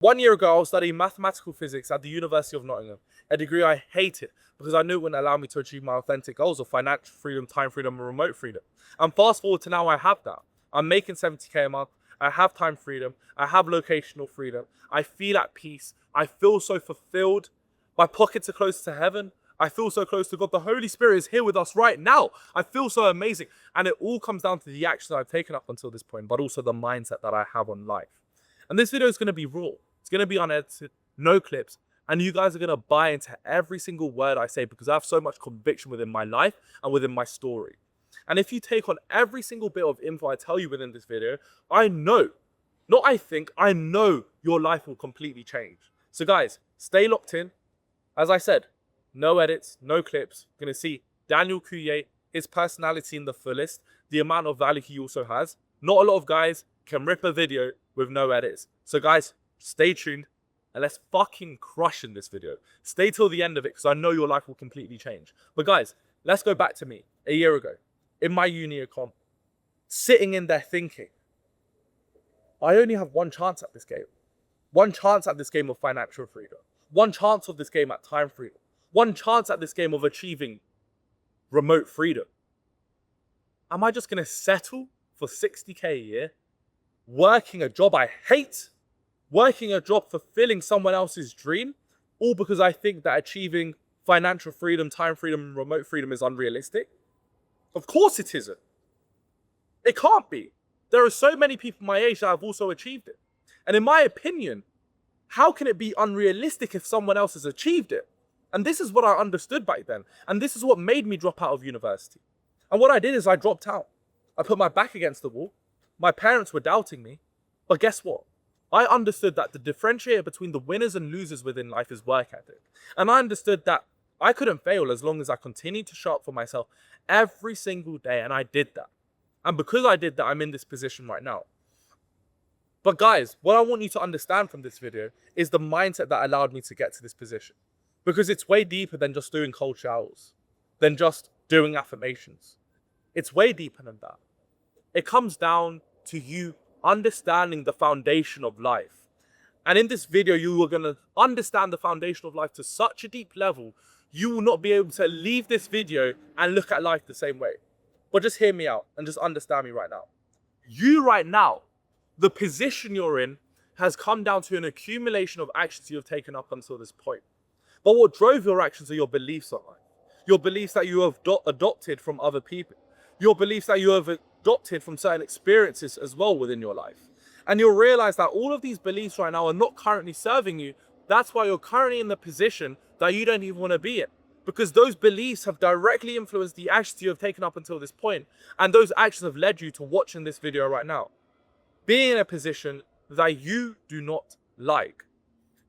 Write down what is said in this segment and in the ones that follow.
1 year ago, I was studying mathematical physics at the University of Nottingham, a degree I hated because I knew it wouldn't allow me to achieve my authentic goals of financial freedom, time freedom, and remote freedom. And fast forward to now, I have that. I'm making 70k a month. I have time freedom. I have locational freedom. I feel at peace. I feel so fulfilled. My pockets are close to heaven. I feel so close to God. The Holy Spirit is here with us right now. I feel so amazing. And it all comes down to the actions I've taken up until this point, but also the mindset that I have on life. And this video is going to be raw. It's going to be unedited, no clips. And you guys are going to buy into every single word I say because I have so much conviction within my life and within my story. And if you take on every single bit of info I tell you within this video, I know, not I think, I know your life will completely change. So guys, stay locked in. As I said, no edits, no clips. You're going to see Daniel Coulier, his personality in the fullest, the amount of value he also has. Not a lot of guys can rip a video with no edits. So guys, stay tuned and let's fucking crush in this video. Stay till the end of it because I know your life will completely change. But guys, let's go back to me a year ago in my uni econ, sitting in there thinking, I only have one chance at this game. One chance at this game of financial freedom. One chance of this game at time freedom. One chance at this game of achieving remote freedom. Am I just going to settle for 60k a year, working a job I hate, working a job fulfilling someone else's dream, all because I think that achieving financial freedom, time freedom, and remote freedom is unrealistic? Of course it isn't. It can't be. There are so many people my age that have also achieved it. And in my opinion, how can it be unrealistic if someone else has achieved it? And this is what I understood back then. And this is what made me drop out of university. And what I did is I dropped out. I put my back against the wall. My parents were doubting me. But guess what? I understood that the differentiator between the winners and losers within life is work ethic. And I understood that I couldn't fail as long as I continued to show up for myself every single day. And I did that. And because I did that, I'm in this position right now. But guys, what I want you to understand from this video is the mindset that allowed me to get to this position. Because it's way deeper than just doing cold showers, than just doing affirmations. It's way deeper than that. It comes down to you understanding the foundation of life. And in this video, you are going to understand the foundation of life to such a deep level, you will not be able to leave this video and look at life the same way. But just hear me out and just understand me right now. You right now, the position you're in has come down to an accumulation of actions you have taken up until this point. But what drove your actions are your beliefs on life. Your beliefs that you have adopted from other people. Your beliefs that you have adopted from certain experiences as well within your life. And you'll realize that all of these beliefs right now are not currently serving you. That's why you're currently in the position that you don't even want to be in. Because those beliefs have directly influenced the actions you have taken up until this point. And those actions have led you to watching this video right now. Being in a position that you do not like.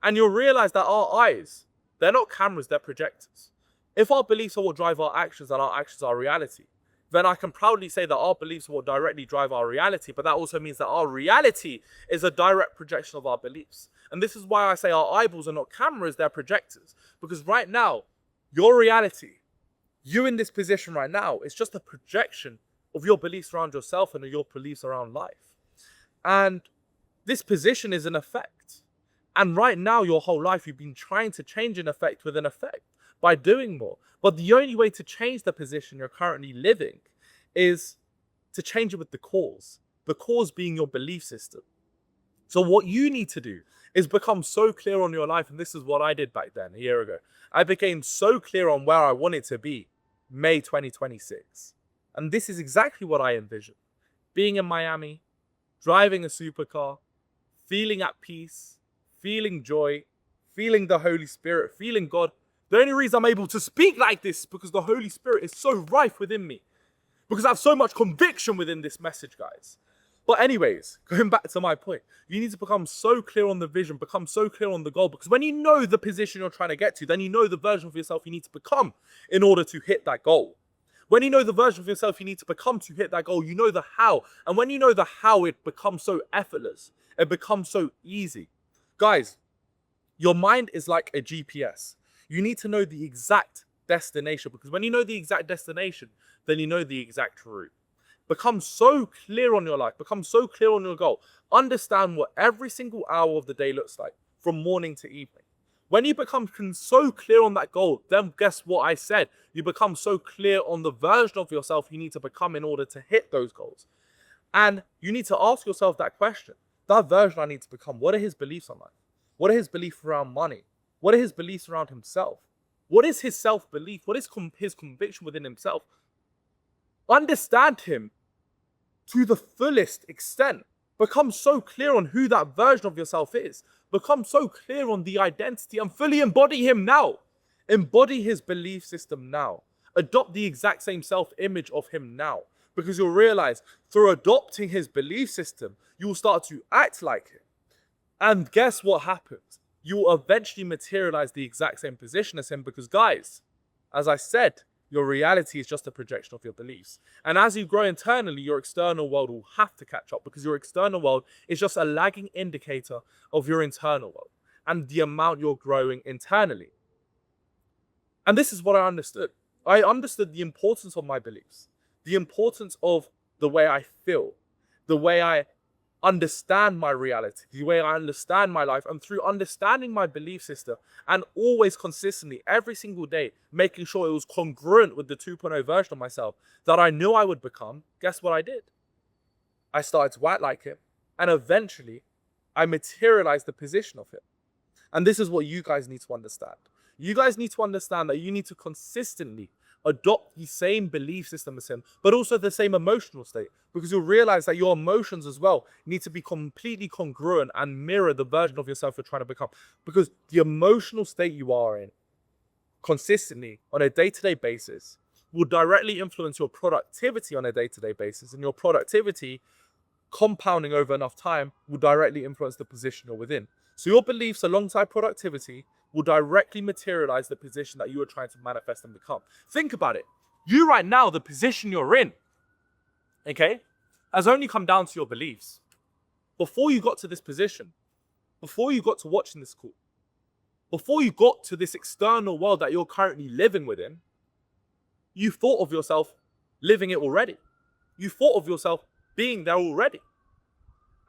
And you'll realize that our eyes, they're not cameras, they're projectors. If our beliefs are what drive our actions and our actions are reality, then I can proudly say that our beliefs will directly drive our reality, but that also means that our reality is a direct projection of our beliefs. And this is why I say our eyeballs are not cameras, they're projectors. Because right now, your reality, you in this position right now, is just a projection of your beliefs around yourself and your beliefs around life. And this position is an effect. And right now, your whole life, you've been trying to change an effect with an effect by doing more. But the only way to change the position you're currently living is to change it with the cause being your belief system. So what you need to do is become so clear on your life. And this is what I did back then, a year ago. I became so clear on where I wanted to be May 2026. And this is exactly what I envisioned. Being in Miami, driving a supercar, feeling at peace, feeling joy, feeling the Holy Spirit, feeling God. The only reason I'm able to speak like this is because the Holy Spirit is so rife within me. Because I have so much conviction within this message, guys. But anyways, going back to my point, you need to become so clear on the vision, become so clear on the goal. Because when you know the position you're trying to get to, then you know the version of yourself you need to become in order to hit that goal. When you know the version of yourself you need to become to hit that goal, you know the how. And when you know the how, it becomes so effortless. It becomes so easy. Guys, your mind is like a GPS. You need to know the exact destination, because when you know the exact destination, then you know the exact route. Become so clear on your life. Become so clear on your goal. Understand what every single hour of the day looks like. from morning to evening. When you become so clear on that goal, then guess what I said? You become so clear on the version of yourself you need to become in order to hit those goals. And you need to ask yourself that question. That version I need to become, what are his beliefs on life? What are his beliefs around money? What are his beliefs around himself? What is his self-belief? What is his conviction within himself? Understand him to the fullest extent. Become so clear on who that version of yourself is. Become so clear on the identity and fully embody him now. Embody his belief system now. Adopt the exact same self-image of him now. Because you'll realize through adopting his belief system, you will start to act like him. And guess what happens? You will eventually materialize the exact same position as him because, guys, as I said, your reality is just a projection of your beliefs. And as you grow internally, your external world will have to catch up because your external world is just a lagging indicator of your internal world and the amount you're growing internally. And this is what I understood. I understood the importance of my beliefs, the importance of the way I feel, the way I understand my reality, the way I understand my life, and through understanding my belief system and always consistently every single day making sure it was congruent with the 2.0 version of myself that I knew I would become, guess what I did? I started to act like him, and eventually I materialized the position of him. And this is what you guys need to understand. You guys need to understand that you need to consistently adopt the same belief system as him, but also the same emotional state, because you'll realize that your emotions as well need to be completely congruent and mirror the version of yourself you're trying to become, because the emotional state you are in consistently on a day-to-day basis will directly influence your productivity on a day-to-day basis, and your productivity compounding over enough time will directly influence the position you're within. So your beliefs alongside productivity will directly materialize the position that you are trying to manifest and become. Think about it. You right now, the position you're in, okay, has only come down to your beliefs. Before you got to this position, before you got to watching this call, before you got to this external world that you're currently living within, you thought of yourself living it already. You thought of yourself being there already.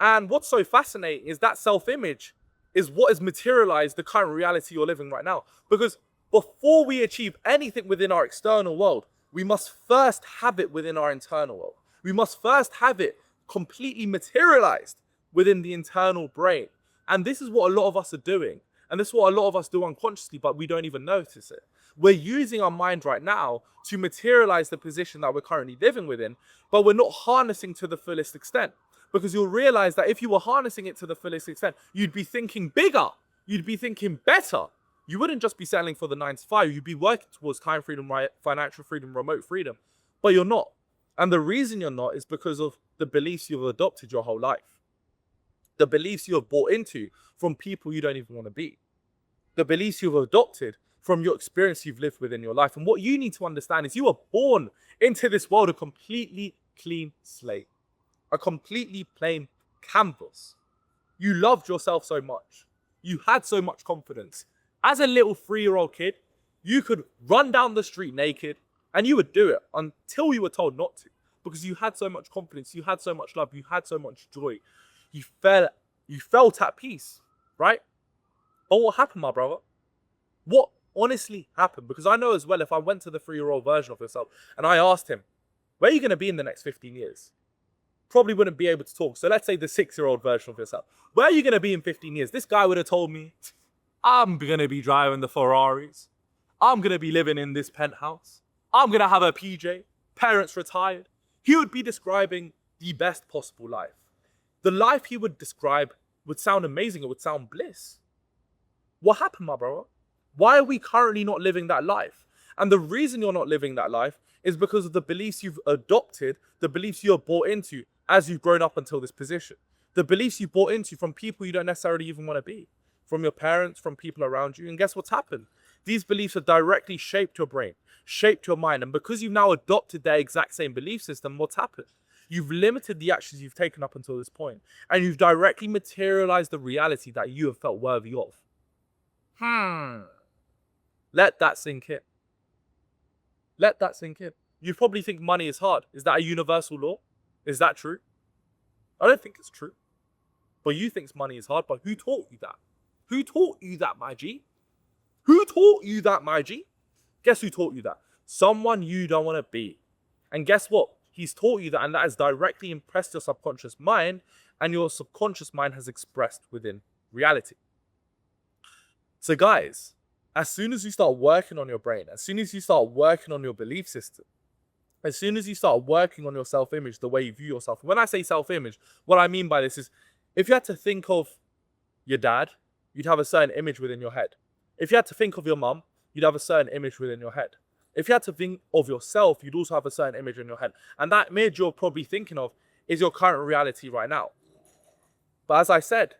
And what's so fascinating is that self-image is what has materialized the current reality you're living right now. Because before we achieve anything within our external world, we must first have it within our internal world. We must first have it completely materialized within the internal brain. And this is what a lot of us are doing. And this is what a lot of us do unconsciously, but we don't even notice it. We're using our mind right now to materialize the position that we're currently living within, but we're not harnessing to the fullest extent. Because you'll realize that if you were harnessing it to the fullest extent, you'd be thinking bigger. You'd be thinking better. You wouldn't just be settling for the 9 to 5. You'd be working towards time freedom, financial freedom, remote freedom. But you're not. And the reason you're not is because of the beliefs you've adopted your whole life. The beliefs you have bought into from people you don't even want to be. The beliefs you've adopted from your experience you've lived within your life. And what you need to understand is you were born into this world a completely clean slate. A completely plain canvas. You loved yourself so much. You had so much confidence. As a little 3-year-old kid, you could run down the street naked and you would do it until you were told not to. Because you had so much confidence, you had so much love, you had so much joy. You felt at peace, right? But what happened, my brother? What honestly happened? Because I know as well, if I went to the 3-year-old version of yourself and I asked him, where are you going to be in the next 15 years? Probably wouldn't be able to talk. So let's say the 6-year-old version of yourself. Where are you going to be in 15 years? This guy would have told me, I'm going to be driving the Ferraris. I'm going to be living in this penthouse. I'm going to have a PJ. Parents retired. He would be describing the best possible life. The life he would describe would sound amazing. It would sound bliss. What happened, my brother? Why are we currently not living that life? And the reason you're not living that life is because of the beliefs you've adopted, the beliefs you're bought into as you've grown up until this position. The beliefs you bought into from people you don't necessarily even want to be. From your parents, from people around you. And guess what's happened? These beliefs have directly shaped your brain, shaped your mind. And because you've now adopted their exact same belief system, what's happened? You've limited the actions you've taken up until this point. And you've directly materialized the reality that you have felt worthy of. Let that sink in. Let that sink in. You probably think money is hard. Is that a universal law? Is that true? I don't think it's true. But you think money is hard, but who taught you that? Who taught you that, my G? Who taught you that, my G? Guess who taught you that? Someone you don't want to be. And guess what? He's taught you that, and that has directly impressed your subconscious mind, and your subconscious mind has expressed within reality. So guys, as soon as you start working on your brain, as soon as you start working on your belief system, as soon as you start working on your self-image, the way you view yourself. When I say self-image, what I mean by this is, if you had to think of your dad, you'd have a certain image within your head. If you had to think of your mum, you'd have a certain image within your head. If you had to think of yourself, you'd also have a certain image in your head. And that image you're probably thinking of is your current reality right now. But as I said,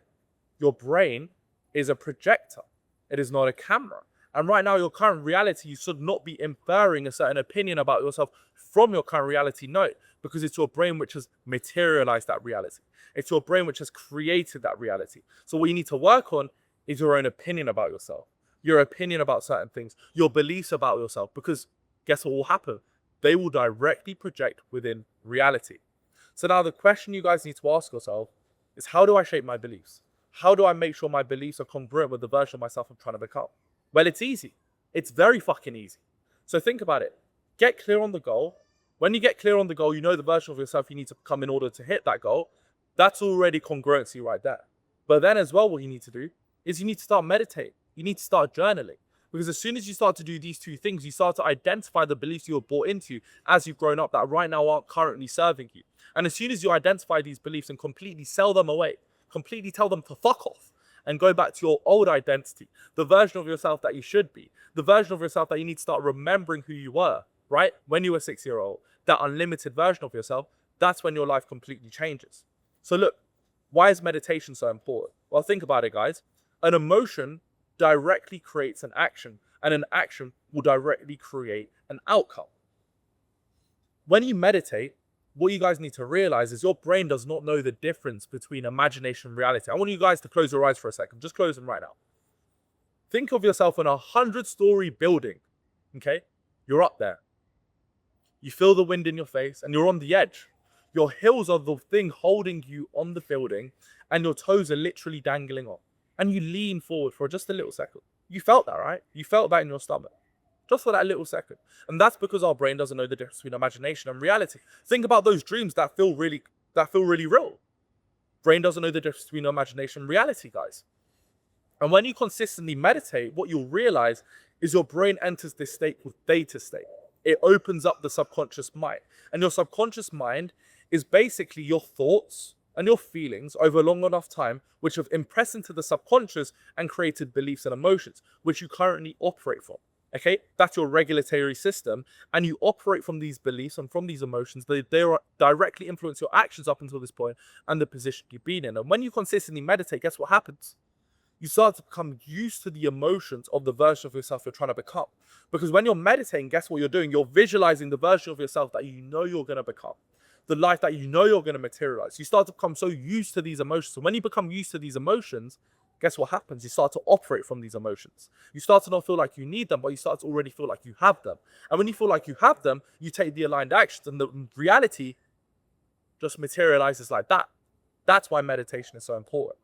your brain is a projector. It is not a camera. And right now, your current reality, you should not be inferring a certain opinion about yourself from your current reality. No, because it's your brain which has materialized that reality. It's your brain which has created that reality. So what you need to work on is your own opinion about yourself, your opinion about certain things, your beliefs about yourself, because guess what will happen? They will directly project within reality. So now the question you guys need to ask yourself is, how do I shape my beliefs? How do I make sure my beliefs are congruent with the version of myself I'm trying to become? Well, it's easy. It's very fucking easy. So think about it. Get clear on the goal. When you get clear on the goal, you know the version of yourself you need to become in order to hit that goal. That's already congruency right there. But then as well, what you need to do is you need to start meditating. You need to start journaling. Because as soon as you start to do these two things, you start to identify the beliefs you were bought into as you've grown up that right now aren't currently serving you. And as soon as you identify these beliefs and completely sell them away, completely tell them to fuck off, and go back to your old identity, the version of yourself that you should be, the version of yourself that you need to start remembering who you were, right? When you were 6-year-old, that unlimited version of yourself, that's when your life completely changes. So look, why is meditation so important? Well, think about it, guys. An emotion directly creates an action, and an action will directly create an outcome. When you meditate, what you guys need to realize is your brain does not know the difference between imagination and reality. I want you guys to close your eyes for a second. Just close them right now. Think of yourself in a 100-story building, okay? You're up there. You feel the wind in your face and you're on the edge. Your heels are the thing holding you on the building and your toes are literally dangling off. And you lean forward for just a little second. You felt that, right? You felt that in your stomach. Just for that little second. And that's because our brain doesn't know the difference between imagination and reality. Think about those dreams that feel really real. Brain doesn't know the difference between imagination and reality, guys. And when you consistently meditate, what you'll realize is your brain enters this state called theta state. It opens up the subconscious mind. And your subconscious mind is basically your thoughts and your feelings over a long enough time, which have impressed into the subconscious and created beliefs and emotions, which you currently operate from. Okay, that's your regulatory system, and you operate from these beliefs and from these emotions. They directly influence your actions up until this point and the position you've been in. And when you consistently meditate, guess what happens? You start to become used to the emotions of the version of yourself you're trying to become. Because when you're meditating, guess what you're doing? You're visualizing the version of yourself that you know you're going to become, the life that you know you're going to materialize. You start to become so used to these emotions. And when you become used to these emotions, guess what happens? You start to operate from these emotions. You start to not feel like you need them, but you start to already feel like you have them. And when you feel like you have them, you take the aligned actions, and the reality just materializes like that. That's why meditation is so important.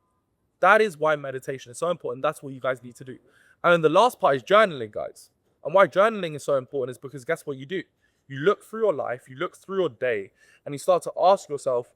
That is why meditation is so important. That's what you guys need to do. And then the last part is journaling, guys. And why journaling is so important is because guess what you do? You look through your life, you look through your day, and you start to ask yourself,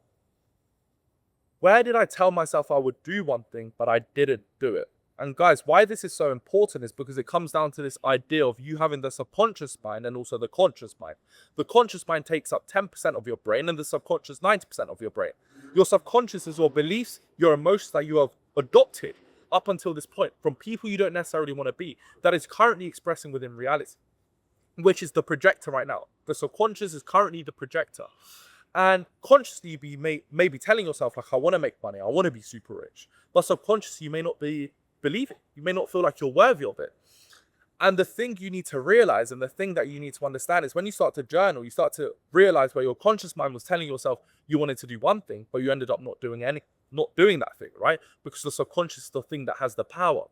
where did I tell myself I would do one thing, but I didn't do it? And guys, why this is so important is because it comes down to this idea of you having the subconscious mind and also the conscious mind. The conscious mind takes up 10% of your brain and the subconscious 90% of your brain. Your subconscious is your beliefs, your emotions that you have adopted up until this point from people you don't necessarily want to be, that is currently expressing within reality, which is the projector right now. The subconscious is currently the projector. And consciously, you may be telling yourself, like, I want to make money, I want to be super rich. But subconsciously, you may not be believing. You may not feel like you're worthy of it. And the thing you need to realize, and the thing that you need to understand, is when you start to journal, you start to realize where your conscious mind was telling yourself you wanted to do one thing, but you ended up not doing that thing, right? Because the subconscious is the thing that has the power.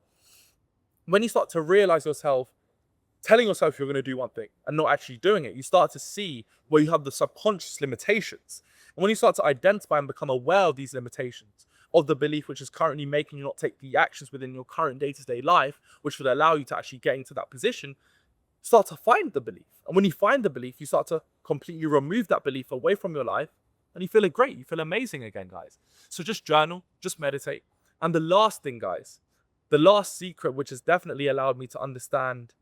When you start to realize yourself telling yourself you're going to do one thing and not actually doing it, you start to see where you have the subconscious limitations. And when you start to identify and become aware of these limitations, of the belief which is currently making you not take the actions within your current day-to-day life, which would allow you to actually get into that position, start to find the belief. And when you find the belief, you start to completely remove that belief away from your life, and you feel great. You feel amazing again, guys. So just journal, just meditate. And the last thing, guys, the last secret, which has definitely allowed me to understand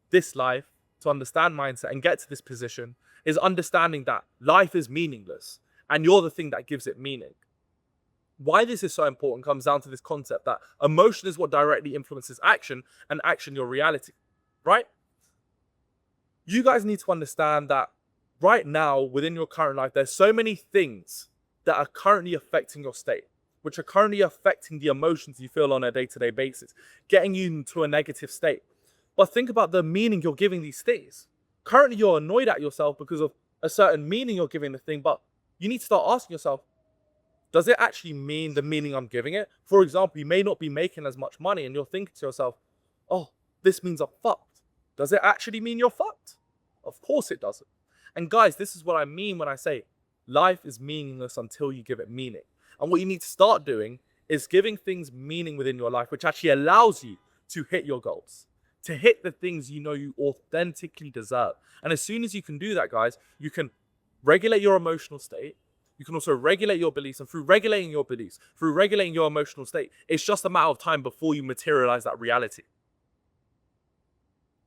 this life, to understand mindset and get to this position, is understanding that life is meaningless and you're the thing that gives it meaning. Why this is so important comes down to this concept that emotion is what directly influences action, and action your reality, right? You guys need to understand that right now within your current life, there's so many things that are currently affecting your state, which are currently affecting the emotions you feel on a day-to-day basis, getting you into a negative state. But think about the meaning you're giving these things. Currently, you're annoyed at yourself because of a certain meaning you're giving the thing, but you need to start asking yourself, does it actually mean the meaning I'm giving it? For example, you may not be making as much money and you're thinking to yourself, oh, this means I'm fucked. Does it actually mean you're fucked? Of course it doesn't. And guys, this is what I mean when I say life is meaningless until you give it meaning. And what you need to start doing is giving things meaning within your life, which actually allows you to hit your goals, to hit the things you know you authentically deserve. And as soon as you can do that, guys, you can regulate your emotional state. You can also regulate your beliefs, and through regulating your beliefs, through regulating your emotional state, it's just a matter of time before you materialize that reality.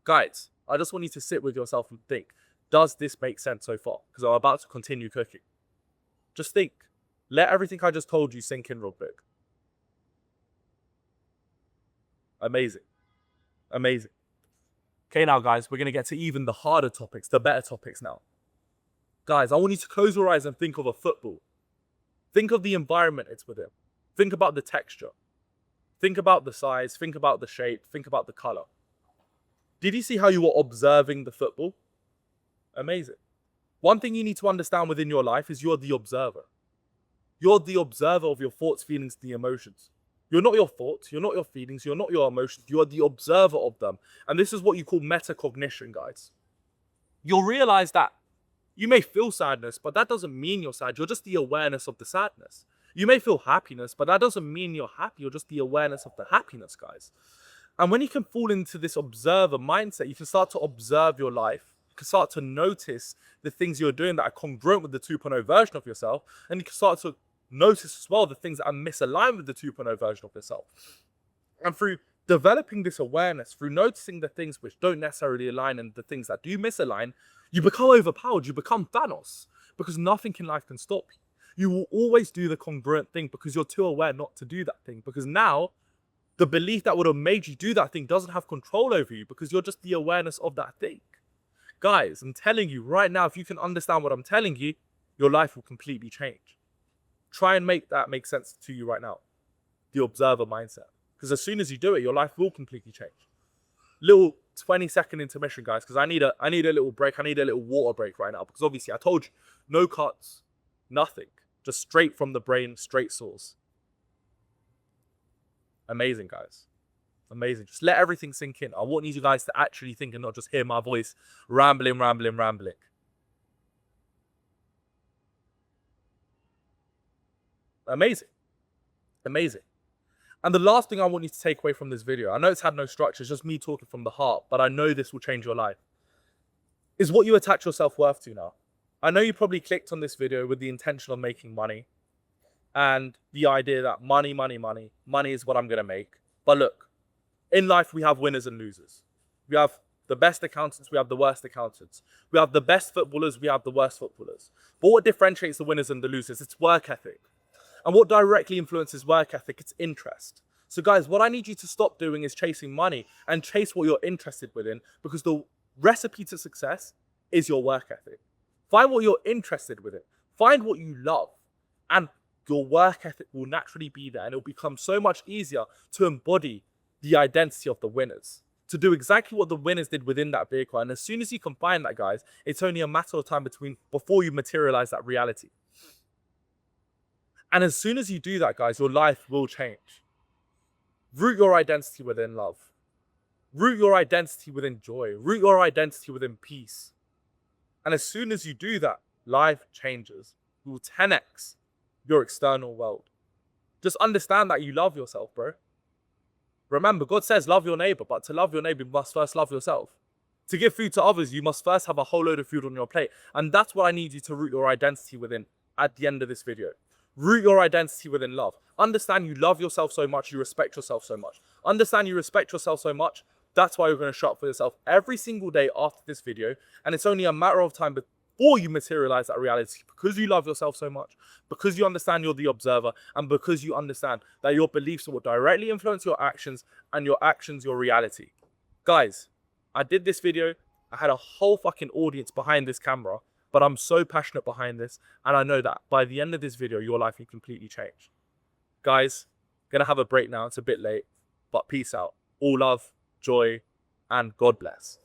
Guys, I just want you to sit with yourself and think, does this make sense so far? Because I'm about to continue cooking. Just think. Let everything I just told you sink in real quick. Amazing. Amazing. Okay, now guys, we're going to get to even the harder topics, the better topics now. Guys, I want you to close your eyes and think of a football. Think of the environment it's within. Think about the texture. Think about the size. Think about the shape. Think about the color. Did you see how you were observing the football? Amazing. One thing you need to understand within your life is you're the observer. You're the observer of your thoughts, feelings, the emotions. You're not your thoughts, you're not your feelings, you're not your emotions, you are the observer of them. And this is what you call metacognition, guys. You'll realize that you may feel sadness, but that doesn't mean you're sad. You're just the awareness of the sadness. You may feel happiness, but that doesn't mean you're happy. You're just the awareness of the happiness, guys. And when you can fall into this observer mindset, you can start to observe your life. You can start to notice the things you're doing that are congruent with the 2.0 version of yourself. And you can start to notice as well the things that are misaligned with the 2.0 version of yourself. And through developing this awareness, through noticing the things which don't necessarily align and the things that do misalign, you become overpowered, you become Thanos, because nothing in life can stop you. You will always do the congruent thing because you're too aware not to do that thing. Because now, the belief that would have made you do that thing doesn't have control over you because you're just the awareness of that thing. Guys, I'm telling you right now, if you can understand what I'm telling you, your life will completely change. Try and make that make sense to you right now. The observer mindset. Because as soon as you do it, your life will completely change. Little 20-second intermission, guys, because I need a little break. I need a little water break right now. Because obviously I told you, no cuts, nothing. Just straight from the brain, straight source. Amazing, guys. Amazing. Just let everything sink in. I want you guys to actually think and not just hear my voice rambling. Amazing. Amazing. And the last thing I want you to take away from this video, I know it's had no structure, it's just me talking from the heart, but I know this will change your life, is what you attach your self-worth to now. I know you probably clicked on this video with the intention of making money and the idea that money is what I'm going to make. But look, in life, we have winners and losers. We have the best accountants, we have the worst accountants. We have the best footballers, we have the worst footballers. But what differentiates the winners and the losers? It's work ethic. And what directly influences work ethic? It's interest. So guys, what I need you to stop doing is chasing money and chase what you're interested within, because the recipe to success is your work ethic. Find what you're interested within. Find what you love. And your work ethic will naturally be there, and it'll become so much easier to embody the identity of the winners, to do exactly what the winners did within that vehicle. And as soon as you can find that, guys, it's only a matter of time before you materialize that reality. And as soon as you do that, guys, your life will change. Root your identity within love. Root your identity within joy. Root your identity within peace. And as soon as you do that, life changes. You will 10x your external world. Just understand that you love yourself, bro. Remember, God says love your neighbor, but to love your neighbor, you must first love yourself. To give food to others, you must first have a whole load of food on your plate. And that's what I need you to root your identity within at the end of this video. Root your identity within love. Understand you love yourself so much, you respect yourself so much. Understand you respect yourself so much, that's why you're going to show up for yourself every single day after this video. And it's only a matter of time before you materialize that reality, because you love yourself so much, because you understand you're the observer, and because you understand that your beliefs will directly influence your actions, and your actions your reality. Guys, I did this video, I had a whole fucking audience behind this camera, but I'm so passionate behind this, and I know that by the end of this video, your life will completely change. Guys, gonna have a break now, it's a bit late, but peace out. All love, joy, and God bless.